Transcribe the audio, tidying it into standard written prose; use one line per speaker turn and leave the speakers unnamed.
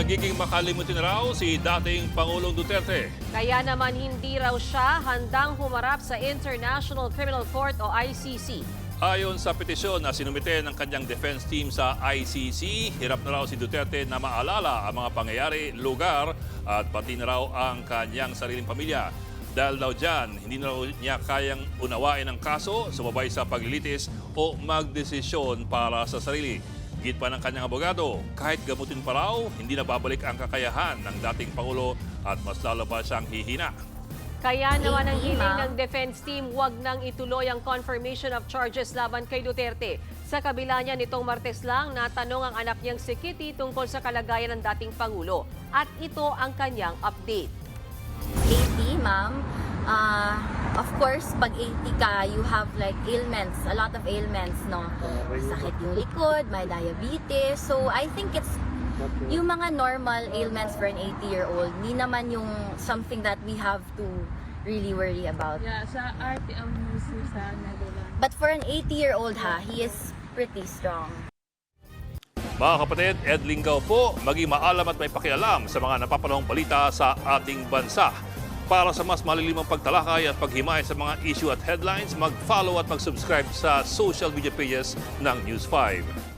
nagiging makalimutin raw si dating Pangulong Duterte.
Kaya naman hindi raw siya handang humarap sa International Criminal Court o ICC.
Ayon sa petisyon na sinumite ng kanyang defense team sa ICC, hirap na raw si Duterte na maalala ang mga pangyayari, lugar at pati na raw ang kanyang sariling pamilya. Dahil daw dyan, hindi na raw niya kayang unawain ang kaso, sumabay sa paglilitis o magdesisyon para sa sarili. Git pa ng kanyang abogado, kahit gamutin pa raw, hindi na babalik ang kakayahan ng dating Pangulo at mas lalo pa siyang hihina.
Kaya naman ang hiling ng defense team, wag nang ituloy ang confirmation of charges laban kay Duterte. Sa kabila niya nitong Martes lang, natanong ang anak niyang si Kitty tungkol sa kalagayan ng dating Pangulo. At ito ang kanyang update.
80, ma'am. Of course, pag 80 ka, you have like ailments, a lot of ailments, no? Sakit yung likod, may diabetes. So, I think it's yung mga normal ailments for an 80-year-old, hindi naman yung something that we have to really worry about.
Yeah, sa RTM News sa Netherlands.
But for an 80-year-old, he is pretty strong.
Mga kapatid, Ed Lingaw po, maging maalam at may pakialam sa mga napapanahong balita sa ating bansa. Para sa mas malilimang pagtalakay at paghimay sa mga issue at headlines, mag-follow at mag-subscribe sa social media pages ng News 5.